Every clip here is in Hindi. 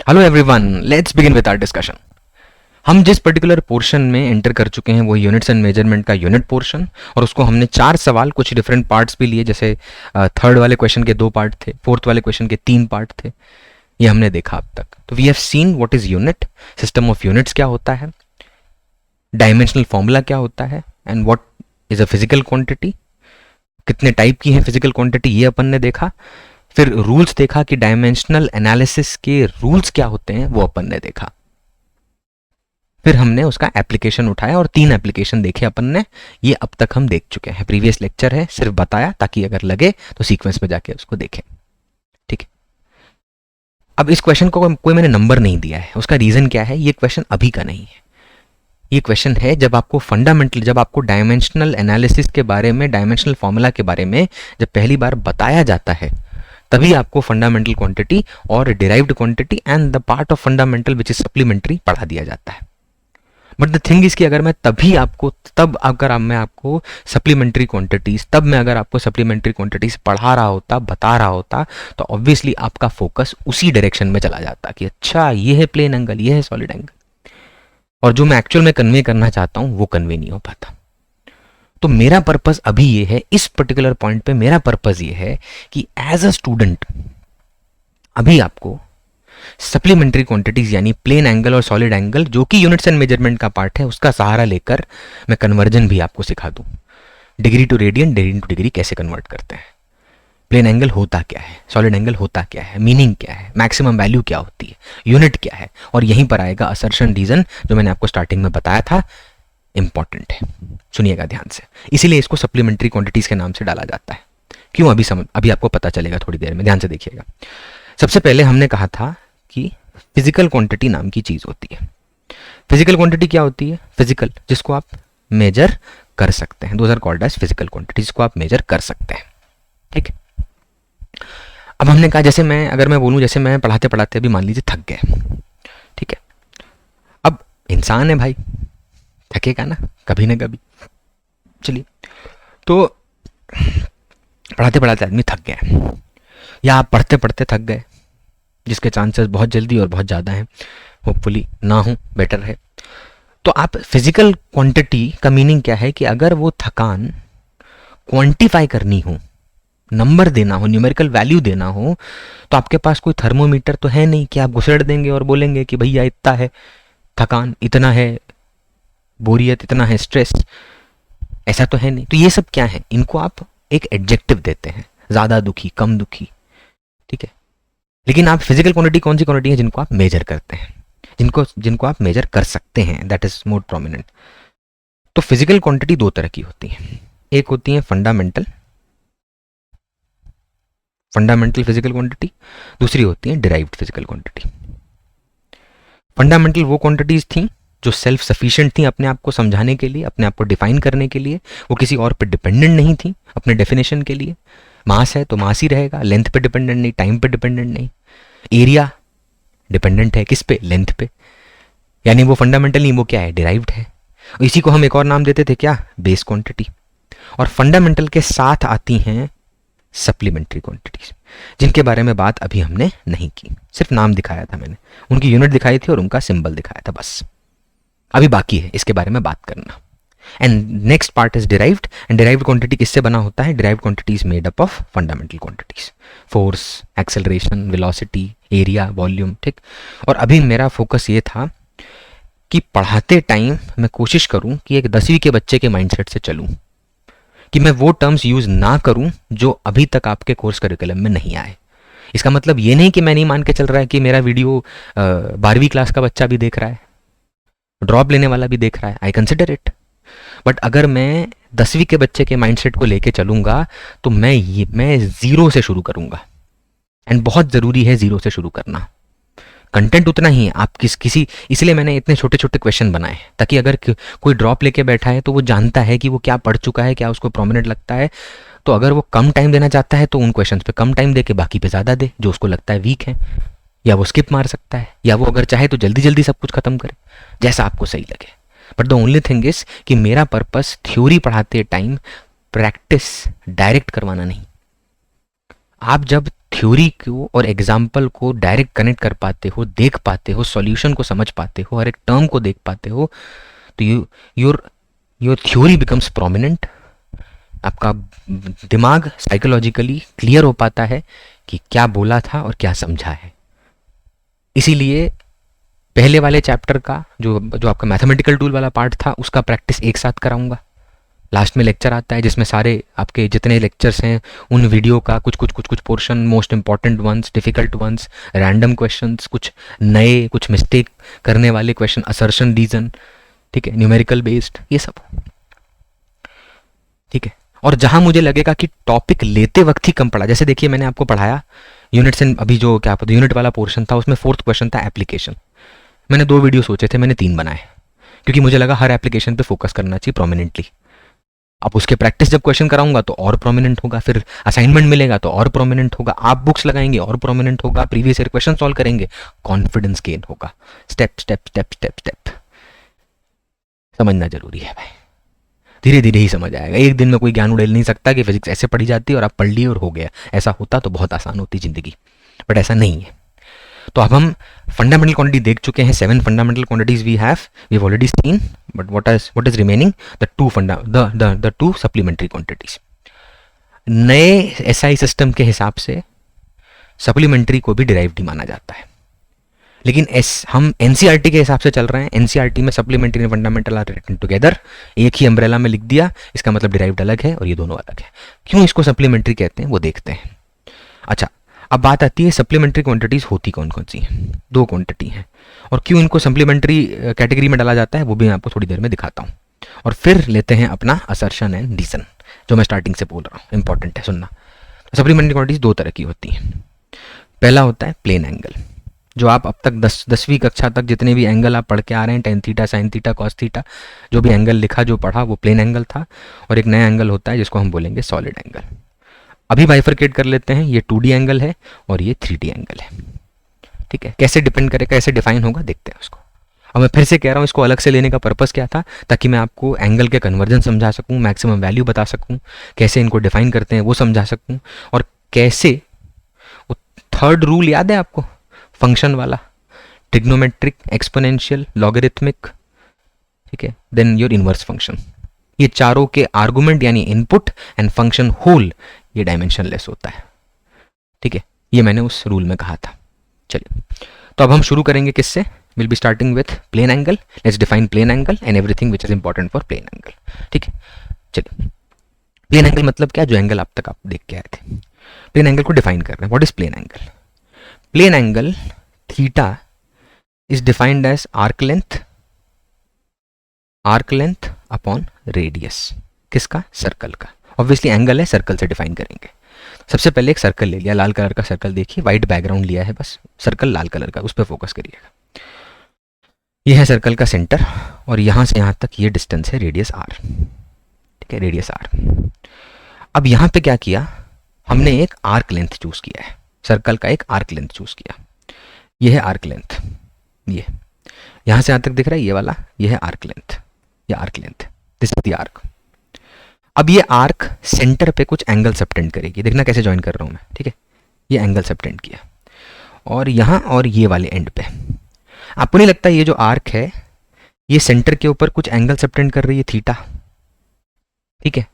Hello everyone, let's begin with our discussion. हम जिस पर्टिकुलर पोर्शन में एंटर कर चुके हैं वो यूनिट्स एंड मेजरमेंट का यूनिट पोर्शन, और उसको हमने 4 सवाल कुछ डिफरेंट पार्ट्स भी लिए, जैसे थर्ड वाले क्वेश्चन के 2 पार्ट थे, फोर्थ वाले क्वेश्चन के 3 पार्ट थे। ये हमने देखा अब तक। तो we have seen what is unit, system of units क्या होता है, डायमेंशनल फॉर्मूला क्या होता है, and what is a physical quantity, कितने टाइप की है फिजिकल क्वांटिटी ये अपन ने देखा। फिर रूल्स देखा कि डायमेंशनल एनालिसिस के रूल्स क्या होते हैं वो अपन ने देखा। फिर हमने उसका एप्लीकेशन उठाया और 3 एप्लीकेशन देखे अपन ने। ये अब तक हम देख चुके हैं, प्रीवियस लेक्चर है, सिर्फ बताया ताकि अगर लगे तो सीक्वेंस में जाके उसको देखें। ठीक है, अब इस क्वेश्चन को कोई मैंने नंबर नहीं दिया है। उसका रीजन क्या है, ये क्वेश्चन अभी का नहीं है। ये क्वेश्चन है जब आपको फंडामेंटल, जब आपको डायमेंशनल एनालिसिस के बारे में, डायमेंशनल फॉर्मूला के बारे में जब पहली बार बताया जाता है, तभी आपको फंडामेंटल क्वांटिटी और derived quantity and the part of fundamental which is supplementary पढ़ा दिया जाता है। बट द थिंग इज कि अगर मैं मैं आपको सप्लीमेंट्री क्वांटिटीज, अगर आपको सप्लीमेंट्री क्वांटिटीज पढ़ा रहा होता, बता रहा होता, तो ऑब्वियसली आपका फोकस उसी डायरेक्शन में चला जाता कि अच्छा ये है प्लेन एंगल, ये है सॉलिड एंगल, और जो मैं एक्चुअल में कन्वे करना चाहता हूं वो कन्वे नहीं हो पाता। तो मेरा पर्पस अभी ये है, इस पर्टिकुलर पॉइंट पे मेरा पर्पस ये है कि एज अ स्टूडेंट अभी आपको सप्लीमेंट्री क्वांटिटीज यानी प्लेन एंगल और सॉलिड एंगल, जो कि यूनिट्स एंड मेजरमेंट का पार्ट है, उसका सहारा लेकर मैं कन्वर्जन भी आपको सिखा दूं। Degree to radian, radian to degree कैसे कन्वर्ट करते हैं, प्लेन एंगल होता क्या है, सॉलिड एंगल होता क्या है, मीनिंग क्या है, मैक्सिमम वैल्यू क्या होती है, यूनिट क्या है, और यहीं पर आएगा असर्शन रीजन जो मैंने आपको स्टार्टिंग में बताया था, इंपॉर्टेंट है, सुनिएगा ध्यान से। इसीलिए इसको सप्लीमेंट्री क्वांटिटीज के नाम से डाला जाता है। क्यों, अभी आपको पता चलेगा थोड़ी देर में, ध्यान से देखिएगा। सबसे पहले हमने कहा था कि फिजिकल क्वांटिटी नाम की चीज होती है। फिजिकल क्वांटिटी क्या होती है, फिजिकल जिसको आप मेजर कर सकते हैं, those are called as physical quantity, जिसको आप मेजर कर सकते हैं। ठीक है, अब हमने कहा जैसे अगर मैं बोलूं, जैसे मैं पढ़ाते पढ़ाते अभी मान लीजिए थक गए, ठीक है, अब इंसान है भाई, थकेगा ना कभी ना कभी। चलिए, तो पढ़ाते पढ़ाते आदमी थक गया, या आप पढ़ते पढ़ते थक गए, जिसके चांसेस बहुत जल्दी और बहुत ज़्यादा हैं, होपफुली ना हो, बेटर है। तो आप फिजिकल क्वांटिटी का मीनिंग क्या है कि अगर वो थकान क्वांटिफाई करनी हो, नंबर देना हो, न्यूमेरिकल वैल्यू देना हो, तो आपके पास कोई थर्मोमीटर तो है नहीं कि आप घुसेड़ देंगे और बोलेंगे कि भैया इतना है थकान, इतना है बोरियत, इतना है स्ट्रेस, ऐसा तो है नहीं। तो ये सब क्या है, इनको आप एक एडजेक्टिव देते हैं, ज्यादा दुखी, कम दुखी, ठीक है। लेकिन आप फिजिकल क्वांटिटी कौन सी क्वांटिटी है, जिनको आप मेजर करते हैं, जिनको आप मेजर कर सकते हैं, दैट इज मोर प्रोमिनेंट। तो फिजिकल क्वांटिटी 2 तरह की होती है, एक होती है फंडामेंटल फिजिकल क्वांटिटी, दूसरी होती है डिराइव्ड फिजिकल क्वांटिटी। फंडामेंटल वो क्वांटिटीज थी जो सेल्फ सफिशिएंट थी अपने आप को समझाने के लिए, अपने आप को डिफाइन करने के लिए, वो किसी और पे डिपेंडेंट नहीं थी अपने डेफिनेशन के लिए। मास है तो मास ही रहेगा, लेंथ पे डिपेंडेंट नहीं, टाइम पे डिपेंडेंट नहीं। एरिया डिपेंडेंट है किस पे, लेंथ पे, यानी वो फंडामेंटल नहीं, वो क्या है, डिराइव्ड है। इसी को हम एक और नाम देते थे, क्या, बेस क्वांटिटी। और फंडामेंटल के साथ आती हैं सप्लीमेंट्री क्वांटिटीज, जिनके बारे में बात अभी हमने नहीं की, सिर्फ नाम दिखाया था मैंने, उनकी यूनिट दिखाई थी और उनका सिंबल दिखाया था, बस। अभी बाकी है इसके बारे में बात करना। And next part is derived, and derived quantity किससे बना होता है, derived quantity is made up of fundamental quantities, force, acceleration, velocity, area, volume, ठीक। और अभी मेरा फोकस ये था कि पढ़ाते टाइम मैं कोशिश करूं कि एक 10वीं के बच्चे के माइंडसेट से चलूं, कि मैं वो टर्म्स यूज ना करूं जो अभी तक आपके कोर्स करिकुलम में नहीं आए। इसका मतलब ये नहीं कि मैं नहीं मान के चल रहा है कि मेरा वीडियो 12वीं क्लास का बच्चा भी देख रहा है, ड्रॉप लेने वाला भी देख रहा है, आई कंसिडर इट। बट अगर मैं 10वीं के बच्चे के माइंडसेट को लेके चलूंगा तो मैं जीरो से शुरू करूंगा, एंड बहुत जरूरी है जीरो से शुरू करना। कंटेंट उतना ही है, आप किसी इसलिए मैंने इतने छोटे छोटे क्वेश्चन बनाए, ताकि अगर कोई ड्रॉप लेके बैठा है तो वो जानता है कि वो क्या पढ़ चुका है, क्या उसको प्रोमिनेंट लगता है। तो अगर वो कम टाइम देना चाहता है तो उन क्वेश्चंस पे कम टाइम दे के बाकी पे ज्यादा दे, जो उसको लगता है वीक है, या वो स्किप मार सकता है, या वो अगर चाहे तो जल्दी जल्दी सब कुछ खत्म करे, जैसा आपको सही लगे। But the only thing is कि मेरा पर्पस थ्योरी पढ़ाते टाइम प्रैक्टिस डायरेक्ट करवाना नहीं। आप जब थ्योरी को और एग्जाम्पल को डायरेक्ट कनेक्ट कर पाते हो, देख पाते हो, सॉल्यूशन को समझ पाते हो, हर एक टर्म को देख पाते हो, तो your your theory becomes prominent. आपका दिमाग साइकोलॉजिकली क्लियर हो पाता है कि क्या बोला था और क्या समझा है। इसीलिए पहले वाले चैप्टर का जो जो आपका मैथमेटिकल टूल वाला पार्ट था उसका प्रैक्टिस एक साथ कराऊंगा। लास्ट में लेक्चर आता है जिसमें सारे आपके जितने लेक्चर्स हैं उन वीडियो का कुछ portion, most important ones, difficult ones, random questions, कुछ नए, कुछ मिस्टेक करने वाले क्वेश्चन, असर्शन, रीजन, ठीक है, न्यूमेरिकल बेस्ड, ये सब, ठीक है। और जहां मुझे लगेगा कि टॉपिक लेते वक्त ही कम पड़ा, जैसे देखिए मैंने आपको पढ़ाया यूनिट्स एंड अभी जो क्या पता यूनिट वाला पोर्शन था उसमें 4th क्वेश्चन था एप्लीकेशन। मैंने 2 वीडियो सोचे थे, मैंने 3 बनाए क्योंकि मुझे लगा हर एप्लीकेशन पे फोकस करना चाहिए प्रोमिनेंटली। अब उसके प्रैक्टिस जब क्वेश्चन कराऊंगा तो और प्रोमिनेंट होगा, फिर असाइनमेंट मिलेगा तो और प्रोमिनेंट होगा, आप बुक्स लगाएंगे और प्रोमिनेंट होगा, प्रीवियस ईयर क्वेश्चन सॉल्व करेंगे, कॉन्फिडेंस गेन होगा। Step step step step step समझना जरूरी है भाई, धीरे धीरे ही समझ आएगा। एक दिन में कोई ज्ञान उड़ेल नहीं सकता कि फिजिक्स ऐसे पढ़ी जाती है और आप पढ़ लिए और हो गया। ऐसा होता तो बहुत आसान होती जिंदगी, बट ऐसा नहीं है। तो अब हम फंडामेंटल क्वांटिटी देख चुके हैं, 7 fundamental quantities we have already seen, but what is remaining, the two supplementary quantities. नए एसआई सिस्टम के हिसाब से सप्लीमेंट्री को भी डिराइव्ड ही माना जाता है, लेकिन हम एनसीईआरटी के हिसाब से चल रहे हैं। एनसीईआरटी में supplementary and fundamental are written together, एक ही अम्ब्रेला में लिख दिया, इसका मतलब डिराइव्ड अलग है और ये दोनों अलग है। क्यों इसको सप्लीमेंट्री कहते हैं वो देखते हैं। अच्छा, अब बात आती है सप्लीमेंट्री क्वांटिटीज होती कौन कौन सी हैं। 2 क्वांटिटी हैं, और क्यों इनको सप्लीमेंट्री कैटेगरी में डाला जाता है वो भी मैं आपको थोड़ी देर में दिखाता हूँ। और फिर लेते हैं अपना असर्शन एंड रीजन, जो मैं स्टार्टिंग से बोल रहा हूँ, इंपॉर्टेंट है सुनना। सप्लीमेंट्री क्वांटिटीज 2 तरह की होती हैं। पहला होता है प्लेन एंगल, जो आप अब तक 10वीं कक्षा तक जितने भी एंगल आप पढ़ के आ रहे हैं, tan theta, sine theta, cos theta, जो भी एंगल लिखा जो पढ़ा वो प्लेन एंगल था। और एक नया एंगल होता है जिसको हम बोलेंगे सॉलिड एंगल। अभी बाइफरकेट कर लेते हैं, ये 2D एंगल है और ये 3D एंगल है, ठीक है। कैसे डिपेंड करेगा, कैसे डिफाइन होगा, देखते हैं उसको। अब मैं फिर से कह रहा हूँ, इसको अलग से लेने का पर्पस क्या था, ताकि मैं आपको एंगल के कन्वर्जन समझा सकूँ, मैक्सिमम वैल्यू बता सकूँ, कैसे इनको डिफाइन करते हैं वो समझा सकूँ, और कैसे वो 3rd रूल याद है आपको, फंक्शन वाला, ट्रिग्नोमेट्रिक, एक्सपोनेंशियल, लॉगरिथमिक, ठीक है, देन योर इनवर्स फंक्शन। ये चारों के आर्गुमेंट यानी इनपुट एंड फंक्शन होल ये डायमेंशनलेस होता है, ठीक है। ये मैंने उस रूल में कहा था। चलिए, तो अब हम शुरू करेंगे किससे, will be starting with plane angle. Let's define plane angle and everything which is important for plane angle, ठीक है। चलिए, प्लेन एंगल मतलब क्या, जो एंगल अब तक आप देख के आए थे, प्लेन एंगल को डिफाइन कर रहे हैं। What is plane angle? Plane angle theta is defined as arc length upon radius। किसका? सर्कल का। ऑब्वियसली एंगल है, सर्कल से डिफाइन करेंगे। सबसे पहले एक सर्कल ले लिया, लाल कलर का सर्कल, देखिए वाइट बैकग्राउंड लिया है, बस सर्कल लाल कलर का, उस पर फोकस करिएगा। यह है सर्कल का सेंटर और यहां से यहां तक ये डिस्टेंस है रेडियस r, ठीक है, रेडियस r। अब यहां पे क्या किया हमने, एक आर्क लेंथ चूज किया है, सर्कल का एक आर्क लेंथ चूज किया। यह है आर्क लेंथ, ये यहां से यहां तक दिख रहा है ये वाला, ये है आर्क लेंथ, ये arc length, this is the arc. अब ये आर्क सेंटर पे कुछ एंगल सबटेंड करेगी, देखना कैसे ज्वाइन कर रहा हूं मैं, ठीक है। ये एंगल सबटेंड किया और यहां और ये वाले एंड पे, आपको नहीं लगता ये जो आर्क है ये सेंटर के ऊपर कुछ एंगल सबटेंड कर रही है, थीटा, ठीक है।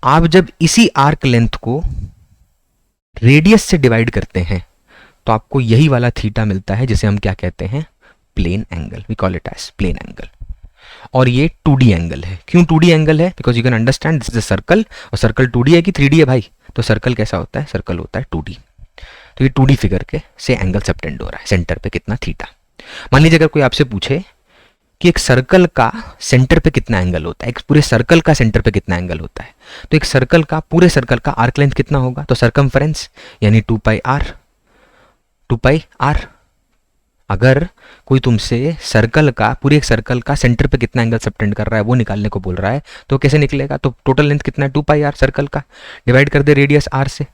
आप जब इसी आर्क लेंथ को रेडियस से डिवाइड करते हैं तो आपको यही वाला थीटा मिलता है, जिसे हम क्या कहते हैं, plane angle, we call it as plane angle. और ये 2D एंगल है। क्यों 2D एंगल है? Because you can understand this is a circle, और सर्कल 2D है कि 3D है भाई, तो सर्कल कैसा होता है, सर्कल होता है 2D। तो ये 2D फिगर के से एंगल सबटेंड हो रहा है, सेंटर पे कितना, थीटा। मान लीजिए अगर कोई आपसे पूछे कि एक सर्कल का सेंटर पे कितना एंगल होता है, एक पूरे सर्कल का सेंटर पे कितना एंगल होता है, तो एक सर्कल का, पूरे सर्कल का आर्क लेंथ कितना होगा, तो सर्कमफरेंस यानी 2πr। अगर कोई तुमसे सर्कल का, पूरे एक सर्कल का सेंटर पे कितना एंगल सबटेंड कर रहा है वो निकालने को बोल रहा है, तो कैसे निकलेगा, तो टोटल लेंथ कितना है 2πr सर्कल का, डिवाइड कर दे रेडियस r से,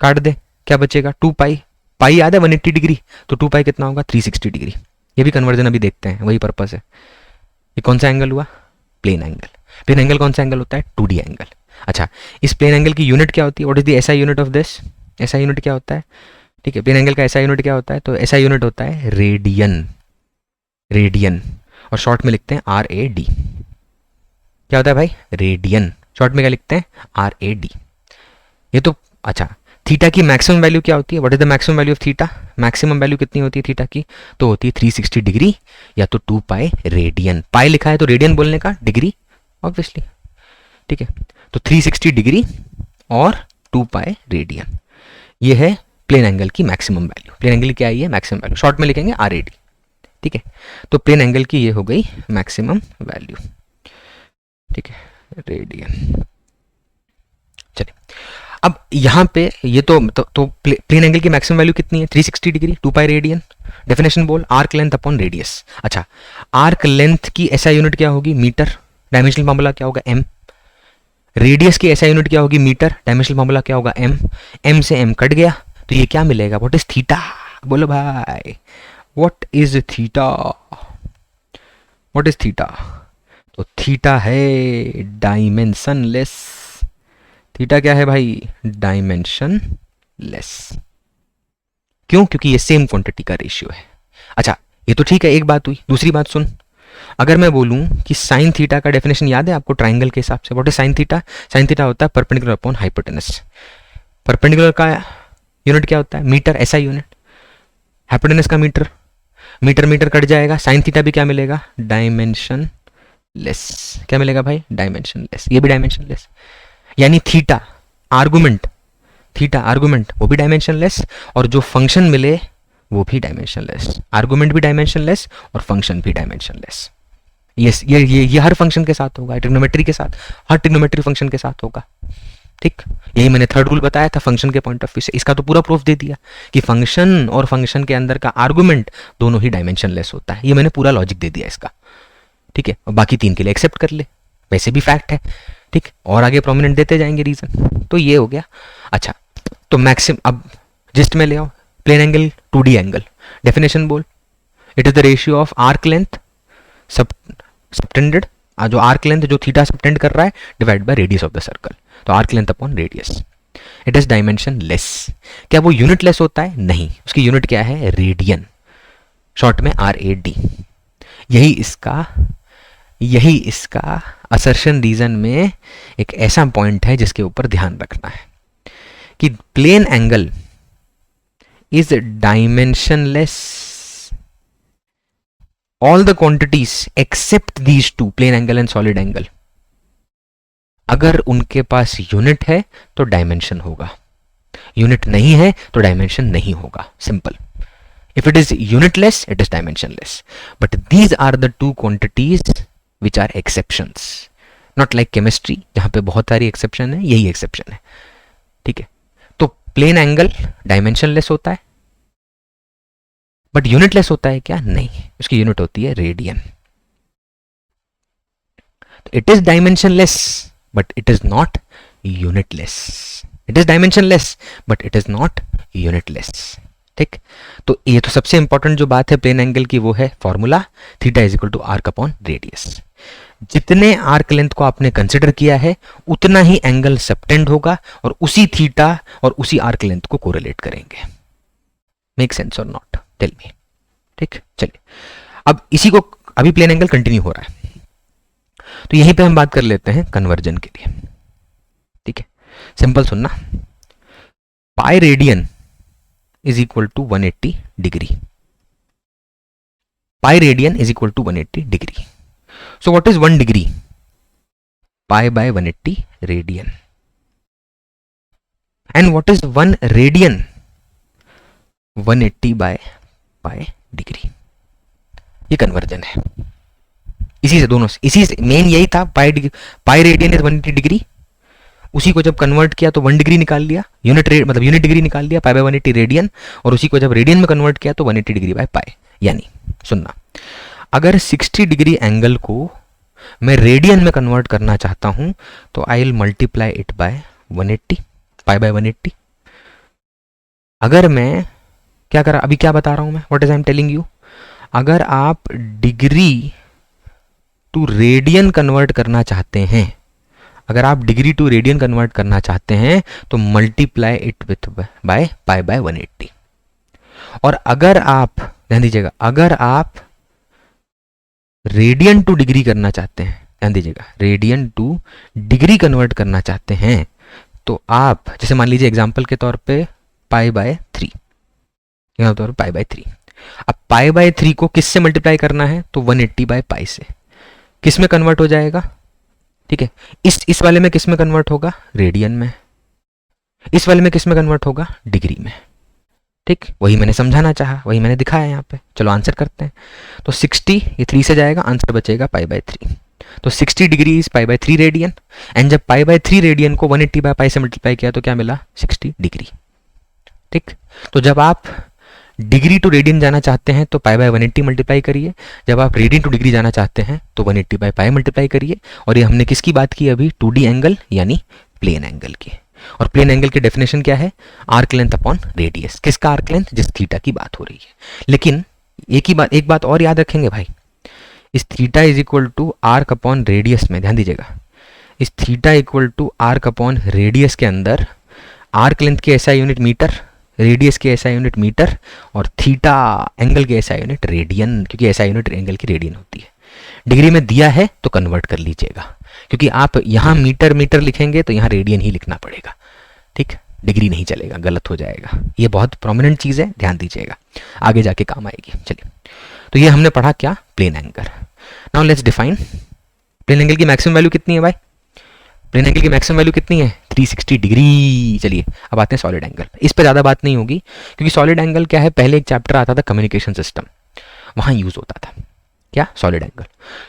काट दे, क्या बचेगा 2π, पाई याद है 180 डिग्री, तो 2π कितना होगा 360 डिग्री। ये भी कन्वर्जन अभी देखते हैं, वही पर्पस है। ये कौन सा एंगल हुआ, प्लेन एंगल। प्लेन एंगल कौन सा एंगल होता है, 2D एंगल। अच्छा, इस प्लेन एंगल की यूनिट क्या होती है, what is the SI unit of this, SI unit क्या होता है? ठीक है, प्लेन एंगल का एसआई यूनिट क्या होता है? तो एसआई यूनिट होता है रेडियन, रेडियन, और शॉर्ट में लिखते हैं आर ए डी। क्या होता है भाई? रेडियन। शॉर्ट में क्या लिखते हैं? R A D. ये तो अच्छा, थीटा की मैक्सिमम वैल्यू क्या होती है? What is the maximum value of theta? Maximum value कितनी होती है थीटा की? तो होती है 360 डिग्री या तो 2 पाई रेडियन। पाई लिखा है तो रेडियन बोलने का, डिग्री ऑब्वियसली। ठीक है, तो 360 डिग्री और 2 पाई रेडियन, ये है प्लेन एंगल की मैक्सिमम वैल्यू। प्लेन एंगल की क्या है? ये मैक्सिमम वैल्यू, शॉर्ट में लिखेंगे आर ए डी। ठीक है, तो प्लेन एंगल की ये हो गई मैक्सिमम वैल्यू। ठीक है, रेडियन। चलिए, अब यहाँ पे ये तो प्लेन एंगल की मैक्सिमम वैल्यू कितनी है? 360 डिग्री, 2 पाई रेडियन। डेफिनेशन बोल, आर्क लेंथ अपॉन रेडियस। अच्छा, आर्क लेंथ की एसआई यूनिट क्या होगी? मीटर। डायमेंशनल फॉर्मूला क्या होगा? एम। रेडियस की एसआई यूनिट क्या होगी? मीटर। डायमेंशनल फॉर्मूला क्या होगा? एम। एम से एम कट गया तो ये क्या मिलेगा? What is theta? बोलो भाई, what is theta? What is theta? तो थीटा है डायमेंशनलेस। थीटा क्या है भाई? Dimension less. क्यों? क्योंकि ये सेम क्वांटिटी का रेशियो है। अच्छा, ये तो ठीक है, एक बात हुई। दूसरी बात सुन, अगर मैं बोलूं कि साइन थीटा का डेफिनेशन याद है आपको ट्राइंगल के हिसाब से? What is sine theta? Sine theta होता है परपेंडिकुलर अपॉन हाइपोटेनस। परपेंडिकुलर का यूनिट क्या होता है? Metre, SI unit. हाइपोटेनस का मीटर, मीटर मीटर कट जाएगा। साइन थीटा भी क्या मिलेगा? Dimension less. क्या मिलेगा भाई? Dimensionless. ये भी डायमेंशन लेस, यानी थीटा आर्गुमेंट, थीटा आर्गुमेंट वो भी डायमेंशन लेस, और जो फंक्शन मिले वो भी डायमेंशन लेस। आर्गुमेंट भी डायमेंशन लेस और फंक्शन भी डायमेंशन लेस। ये हर फंक्शन के साथ होगा, ट्रिग्नोमेट्री के साथ, हर ट्रिग्नोमेट्री फंक्शन के साथ होगा। ठीक, यही मैंने थर्ड रूल बताया था फंक्शन के पॉइंट ऑफ व्यू से। इसका तो पूरा प्रूफ दे दिया कि फंक्शन और फंक्शन के अंदर का आर्गुमेंट दोनों ही डायमेंशन लेस होता है। ये मैंने पूरा लॉजिक दे दिया इसका। ठीक है, और बाकी तीन के लिए एक्सेप्ट कर ले, वैसे भी फैक्ट है। ठीक, और आगे प्रोमिनेंट देते जाएंगे रीजन। तो ये हो गया। अच्छा, तो मैक्सिमम अब जिस्ट में ले आओ, plane angle 2D angle. Definition बोल, it is the ratio of arc length subtended, जो आर्क लेंथ जो थीटा सबटेंड कर रहा है, divide by radius of the circle. तो arc length upon radius. It is dimension less. क्या वो यूनिट लेस होता है? नहीं, उसकी यूनिट क्या है? रेडियन, शॉर्ट में RAD। यही इसका असर्शन रीजन में एक ऐसा पॉइंट है जिसके ऊपर ध्यान रखना है कि plane angle is dimensionless, all the quantities except these two, plane angle and solid angle. अगर उनके पास यूनिट है तो डायमेंशन होगा, यूनिट नहीं है तो डायमेंशन नहीं होगा। Simple. If it is unitless, it is dimensionless. But these are the two quantities which are exceptions. Not like chemistry, जहाँ पे बहुत सारी exception है, यही exception है। ठीक है, तो प्लेन एंगल डायमेंशनलेस होता है, बट यूनिटलेस होता है क्या? नहीं, उसकी यूनिट होती है radian. It is dimensionless but it is not unitless. It is dimensionless but it is not unitless. ठीक, तो ये तो सबसे इंपॉर्टेंट जो बात है प्लेन एंगल की वो है formula, theta is equal to arc upon radius. जितने आर्क लेंथ को आपने कंसिडर किया है उतना ही एंगल सबटेंड होगा और उसी थीटा और उसी आर्क लेंथ को कोरिलेट करेंगे। मेक सेंस और नॉट? Tell me. ठीक, चलिए अब इसी को, अभी प्लेन एंगल कंटिन्यू हो रहा है तो यहीं पे हम बात कर लेते हैं कन्वर्जन के लिए। ठीक है, सिंपल सुनना, pi radian is equal to 180 degree. Pi radian is equal to 180 degree. So what is 1 degree? Pi by 180 radian. And what is 1 radian? 180 by pi degree. ये कन्वर्जन है, इसी से दोनों से, इसी से मेन यही था। पाई रेडियन इज 180 डिग्री, उसी को जब कन्वर्ट किया तो 1 डिग्री निकाल लिया, यूनिट डिग्री निकाल लिया, पाई बाय 180 रेडियन, और उसी को जब रेडियन में कन्वर्ट किया तो 180 डिग्री बाय पाई। यानी सुनना, अगर 60 डिग्री एंगल को मैं रेडियन में कन्वर्ट करना चाहता हूं तो I will multiply it by 180, pi by 180। अगर मैं क्या करा, अभी क्या बता रहा हूं मैं, what is I am telling you, अगर आप डिग्री टू रेडियन कन्वर्ट करना चाहते हैं, अगर आप डिग्री टू रेडियन कन्वर्ट करना चाहते हैं तो multiply it with by pi by 180। और अगर आप ध्यान दीजिएगा, अगर आप रेडियन टू डिग्री करना चाहते हैं, ध्यान दीजिएगा, रेडियन टू डिग्री कन्वर्ट करना चाहते हैं तो आप जैसे मान लीजिए एग्जांपल के तौर पे पाई बाय 3, यहाँ तौर पाई बाय 3। अब पाई बाय 3 को किससे मल्टीप्लाई करना है तो 180 बाय पाई से। किस में कन्वर्ट हो जाएगा, ठीक है, इस वाले में किस में कन्वर्ट होगा, रेडियन में। इस वाले में किस में कन्वर्ट होगा, डिग्री में। ठीक, वही मैंने समझाना चाहा, वही मैंने दिखाया यहाँ पे। चलो आंसर करते हैं। तो 60 ये 3 से जाएगा, आंसर बचेगा पाई बाय 3। तो 60 degree is pi by 3 radian, and जब पाई बाय 3 रेडियन को 180 बाय पाई से मल्टीप्लाई किया तो क्या मिला, 60 डिग्री। ठीक, तो जब आप डिग्री टू रेडियन जाना चाहते हैं तो पाई बाय 180 मल्टीप्लाई करिए, जब आप रेडियन टू डिग्री जाना चाहते हैं तो 180 बाय पाई मल्टीप्लाई करिए। और ये हमने किसकी बात की अभी, 2D एंगल यानी प्लेन एंगल की। और प्लेन एंगल की डेफिनेशन क्या है, आर्क लेंथ अपॉन रेडियस। किसका आर्क लेंथ, जिस थीटा की बात हो रही है। लेकिन एक बात और याद रखेंगे भाई, इस theta is equal to arc upon radius में, ध्यान दीजिएगा, इस theta equal to arc upon radius के अंदर आर्क लेंथ की ऐसा यूनिट मीटर, रेडियस की ऐसा यूनिट मीटर, और थीटा एंगल की ऐसा यूनिट रेडियन, क्योंकि ऐसा यूनिट एंगल की रेडियन होती है। डिग्री में दिया है तो कन्वर्ट कर लीजिएगा, क्योंकि आप यहाँ मीटर मीटर लिखेंगे तो यहाँ रेडियन ही लिखना पड़ेगा। ठीक, डिग्री नहीं चलेगा, गलत हो जाएगा। ये बहुत प्रोमिनेंट चीज़ है, ध्यान दीजिएगा, आगे जाके काम आएगी। चलिए, तो ये हमने पढ़ा क्या, plane angle. Now let's define plane angle की मैक्सिमम वैल्यू कितनी है भाई, प्लेन एंगल की मैक्सिमम वैल्यू कितनी है, 360 डिग्री। चलिए अब आते हैं सॉलिड एंगल। इस पर ज़्यादा बात नहीं होगी, क्योंकि सॉलिड एंगल क्या है, पहले एक चैप्टर आता था कम्युनिकेशन सिस्टम, वहाँ यूज़ होता था क्या, सॉलिड एंगल।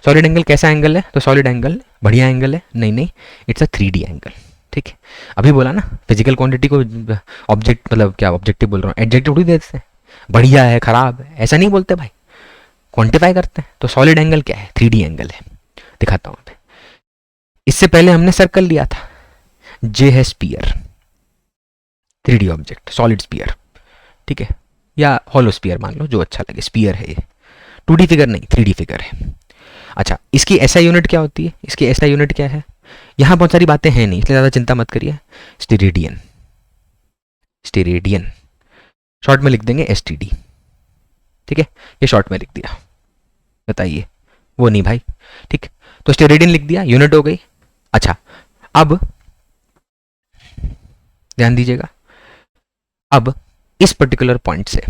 सॉलिड एंगल कैसा एंगल है, तो सॉलिड एंगल बढ़िया एंगल है, नहीं इट्स अ 3D एंगल। ठीक है, अभी बोला ना, फिजिकल क्वांटिटी को ऑब्जेक्ट, मतलब क्या ऑब्जेक्टिव बोल रहा हूँ, एडजेक्टिव थोड़ी देते हैं, बढ़िया है खराब है ऐसा नहीं बोलते भाई, क्वांटिफाई करते हैं। तो सॉलिड एंगल क्या है, 3D एंगल है। दिखाता हूँ। इससे पहले हमने सर्कल लिया था, जे है spear, 3D object, solid spear, ठीक है, या हॉलो स्पीयर मान लो, जो अच्छा लगे, स्पीयर है ये, 2D फिगर नहीं 3D फिगर है। अच्छा, इसकी ऐसा यूनिट क्या होती है, इसकी ऐसा यूनिट क्या है, यहाँ बहुत सारी बातें हैं नहीं, इसलिए ज़्यादा चिंता मत करिए। स्टेरेडियन, स्टेरेडियन शॉर्ट में लिख देंगे STD। ठीक है, ये शॉर्ट में लिख दिया, बताइए, वो नहीं भाई। ठीक, तो स्टेरेडियन लिख दिया, यूनिट हो गई। अच्छा, अब ध्यान दीजिएगा, अब इस पर्टिकुलर पॉइंट से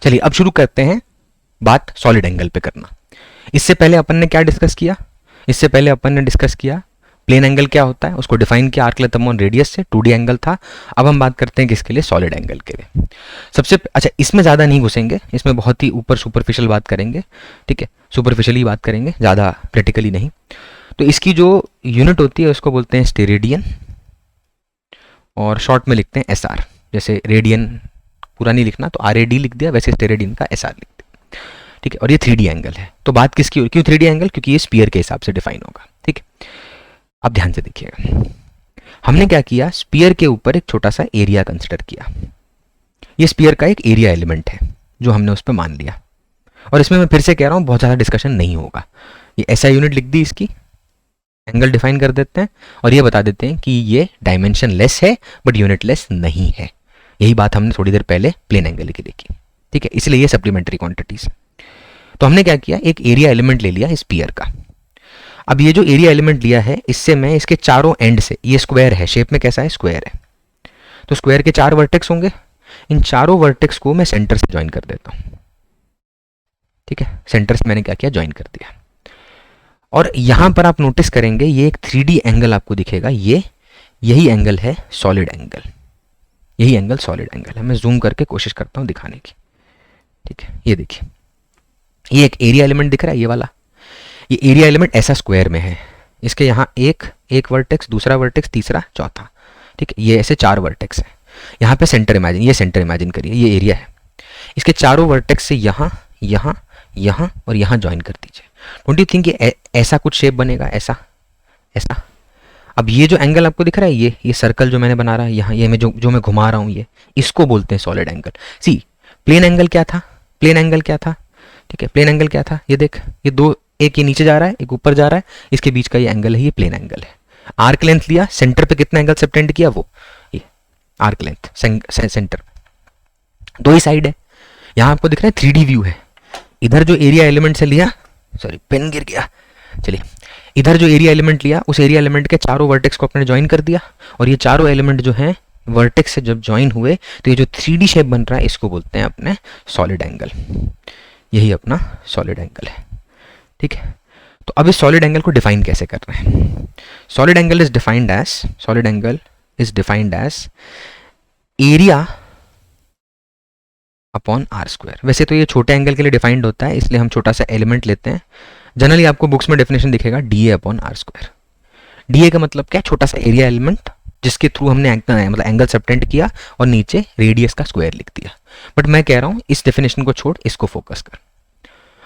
चलिए अब शुरू करते हैं बात सॉलिड एंगल पे करना। इससे पहले अपन ने क्या डिस्कस किया, इससे पहले अपन ने डिस्कस किया प्लेन एंगल क्या होता है, उसको डिफाइन किया आर्क लेंथ अपॉन रेडियस से, 2D एंगल था। अब हम बात करते हैं किसके लिए, सॉलिड एंगल के लिए। सबसे अच्छा, इसमें ज़्यादा नहीं घुसेंगे, इसमें बहुत ही ऊपर सुपरफिशियल बात करेंगे, ठीक है, सुपरफिशियली बात करेंगे, ज़्यादा प्रैक्टिकली नहीं। तो इसकी जो यूनिट होती है उसको बोलते हैं स्टेरेडियन, और शॉर्ट में लिखते हैं SR। जैसे रेडियन पूरा नहीं लिखना तो RAD लिख दिया, वैसे स्टेरेडियन का SR लिख दिया, ठीक है। और ये 3D एंगल है। तो बात किसकी हो, क्यों 3D एंगल, क्योंकि ये स्पीयर के हिसाब से डिफाइन होगा, ठीक है। अब ध्यान से देखिएगा, हमने क्या किया, स्पीयर के ऊपर एक छोटा सा एरिया कंसिडर किया। ये स्पीयर का एक एरिया एलिमेंट है जो हमने उस पर मान लिया। और इसमें मैं फिर से कह रहा हूँ बहुत ज़्यादा डिस्कशन नहीं होगा। ये ऐसा यूनिट लिख दी, इसकी एंगल डिफाइन कर देते हैं और ये बता देते हैं कि ये डायमेंशन लेस है बट यूनिट लेस नहीं है। यही बात हमने थोड़ी देर पहले प्लेन एंगल की देखी, ठीक है। इसलिए ये सप्लीमेंट्री क्वांटिटीज। तो हमने क्या किया, एक एरिया एलिमेंट ले लिया स्पीयर का। अब ये जो एरिया एलिमेंट लिया है, इससे मैं इसके चारों एंड से, ये स्क्वायर है, शेप में कैसा है, स्क्वायर है, तो स्क्वायर के 4 वर्टेक्स होंगे। इन चारों वर्टेक्स को मैं सेंटर से ज्वाइन कर देता हूं, ठीक है। सेंटर से मैंने क्या किया, ज्वाइन कर दिया। और यहां पर आप नोटिस करेंगे ये एक 3D एंगल आपको दिखेगा। यही एंगल है सॉलिड एंगल, यही एंगल सॉलिड एंगल है। मैं जूम करके कोशिश करता हूं दिखाने की, ठीक है। ये देखिए, ये एक एरिया एलिमेंट दिख रहा है, ये वाला। ये एरिया एलिमेंट ऐसा स्क्वायर में है, इसके यहाँ एक वर्टेक्स, दूसरा वर्टेक्स, तीसरा, चौथा, ठीक है। ये ऐसे 4 वर्टेक्स है। यहाँ पे सेंटर इमेजिन, ये सेंटर इमेजिन करिए, ये एरिया है। इसके चारों वर्टेक्स से यहाँ, यहाँ, यहाँ और यहाँ ज्वाइन कर दीजिए। डोंट यू थिंक ये ऐसा कुछ शेप बनेगा, ऐसा ऐसा। अब ये जो एंगल आपको दिख रहा है, ये सर्कल जो मैंने बना रहा है यहाँ, ये मैं जो मैं घुमा रहा हूँ, ये इसको बोलते हैं सॉलिड एंगल। सी, प्लेन एंगल क्या था, प्लेन एंगल क्या था, ठीक है। प्लेन एंगल क्या था, ये देख, ये दो, एक ये नीचे जा रहा है, एक ऊपर जा रहा है, इसके बीच का ये एंगल है, ये प्लेन एंगल है। आर्क लेंथ लिया, सेंटर पे कितना एंगल सबटेंड किया, वो ये आर्क लेंथ सेंटर, दो ही साइड है। यहाँ आपको दिख रहा है 3D व्यू है। इधर जो एरिया एलिमेंट से लिया, सॉरी पेन गिर गया, चलिए, इधर जो एरिया एलिमेंट लिया, उस एरिया एलिमेंट के चारों वर्टेक्स को अपने ज्वाइन कर दिया। और ये चारों एलिमेंट जो हैं वर्टेक्स से जब ज्वाइन हुए तो ये जो 3D शेप बन रहा है, इसको बोलते हैं अपने सॉलिड एंगल। यही अपना सॉलिड एंगल है, ठीक है। तो अब इस सॉलिड एंगल को डिफाइन कैसे कर रहे हैं। Solid angle is defined as area upon R square. वैसे तो ये छोटे एंगल के लिए डिफाइंड होता है, इसलिए हम छोटा सा एलिमेंट लेते हैं। जनरली आपको बुक्स में डेफिनेशन दिखेगा D A upon R square. D A का मतलब क्या, छोटा सा एरिया एलिमेंट जिसके थ्रू हमने मतलब एंगल सबटेंड किया और नीचे रेडियस का स्क्वायर लिख दिया। बट मैं कह रहा हूं इस डेफिनेशन को छोड़, इसको फोकस कर।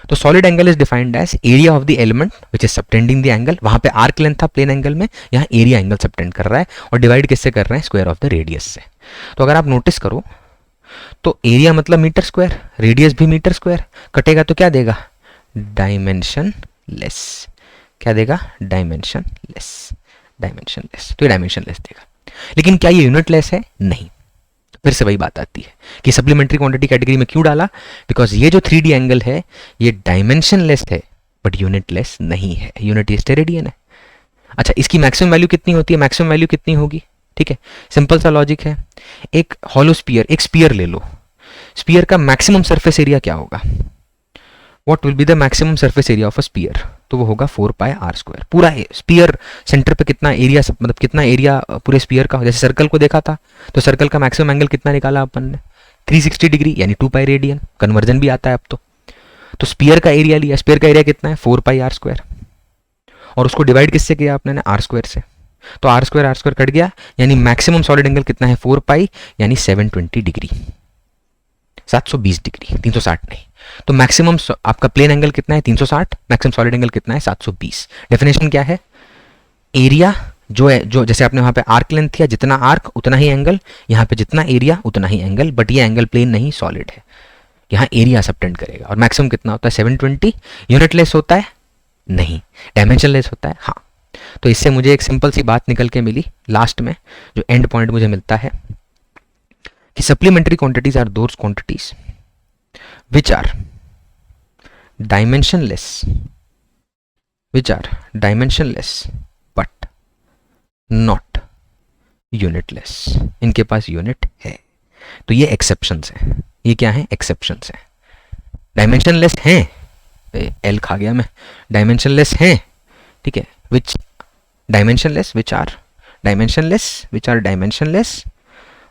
तो solid angle is defined as area of the element which is subtending the angle. वहां पे आर्क लेंथ था प्लेन एंगल में, यहाँ एरिया एंगल सबटेंड कर रहा है और डिवाइड किससे कर रहे हैं, स्क्वायर ऑफ द रेडियस से। तो अगर आप नोटिस करो तो एरिया मतलब मीटर स्क्वायर, रेडियस भी मीटर स्क्वायर, कटेगा तो क्या देगा, डायमेंशन लेस। क्या देगा, डायमेंशन लेस, डायमेंशन लेस। तो ये डायमेंशन लेस देगा। लेकिन क्या ये यूनिट लेस है, नहीं। फिर से वही बात आती है कि सप्लीमेंट्री क्वांटिटी कैटेगरी में क्यों डाला, बिकॉज ये जो 3D एंगल है ये डायमेंशन लेस है बट यूनिट लेस नहीं है, यूनिट स्टेरेडियन है। अच्छा, इसकी मैक्सिमम वैल्यू कितनी होती है, मैक्सिमम वैल्यू कितनी होगी, ठीक है। सिंपल सा लॉजिक है, एक हॉलो स्पीयर, एक स्पीयर ले लो, स्पीयर का मैक्सिमम सरफेस एरिया क्या होगा, what will be the maximum surface area of a spear, तो वो होगा 4 पाई आर स्क्वायर। पूरा स्पीयर सेंटर पे कितना एरिया, मतलब कितना एरिया पूरे स्पीयर का, जैसे सर्कल को देखा था तो सर्कल का मैक्सिमम एंगल कितना निकाला अपन ने, 360 डिग्री यानी 2 पाई रेडियन, कन्वर्जन भी आता है अब तो स्पीयर का एरिया लिया, स्पीयर का एरिया कितना है 4 पाई आर स्क्वायर, और उसको डिवाइड किससे किया आपने, आर स्क्वायर से। तो आर स्क्वायर कट गया, यानी मैक्सिमम सॉलिड एंगल कितना है 4 पाई यानी 720 डिग्री, 720 डिग्री, 360 नहीं। तो मैक्सिमम आपका प्लेन एंगल कितना है 360, मैक्सिमम सॉलिड एंगल कितना है 720। डेफिनेशन क्या है, एरिया जो है, जो जैसे आपने वहां पे आर्क लेंथ किया, जितना आर्क उतना ही एंगल, यहाँ पे जितना एरिया उतना ही एंगल, बट ये एंगल प्लेन नहीं सॉलिड है, यहाँ एरिया सबटेंड करेगा। और मैक्सिमम कितना होता है 720। यूनिट लेस होता है, नहीं। डायमेंशन लेस होता है, हाँ। तो इससे मुझे एक सिंपल सी बात निकल के मिली लास्ट में, जो एंड पॉइंट मुझे मिलता है कि supplementary quantities are those quantities which are dimensionless but not unitless। इनके पास यूनिट है। तो ये एक्सेप्शंस हैं, ये क्या है, एक्सेप्शंस हैं। डायमेंशनलेस हैं, एल खा गया मैं, डायमेंशनलेस हैं, ठीक है, which are dimensionless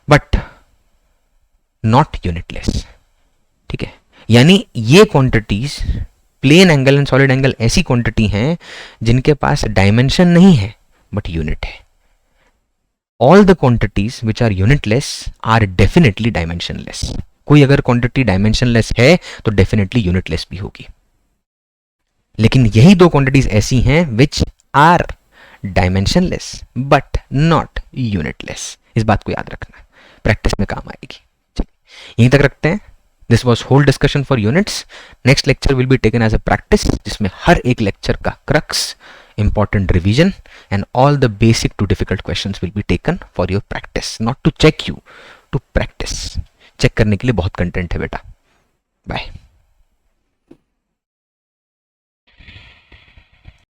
but not unitless, ठीक है। यानी ये quantities, plane angle and solid angle ऐसी क्वांटिटी हैं जिनके पास डायमेंशन नहीं है बट यूनिट है। All the quantities which are unitless are definitely dimensionless. कोई अगर क्वांटिटी डायमेंशनलेस है तो डेफिनेटली यूनिटलेस भी होगी। लेकिन यही दो क्वांटिटीज ऐसी हैं which are dimensionless but not unitless. इस बात को याद रखना, प्रैक्टिस में काम आएगी। चलिए यहीं तक रखते हैं। This was whole discussion for units. Next lecture will be taken as a practice, जिसमें हर एक लेक्चर का crux, important revision and all the basic to difficult questions will be taken for your practice, not to check you, to practice। Check करने के लिए बहुत कंटेंट है बेटा। बाय।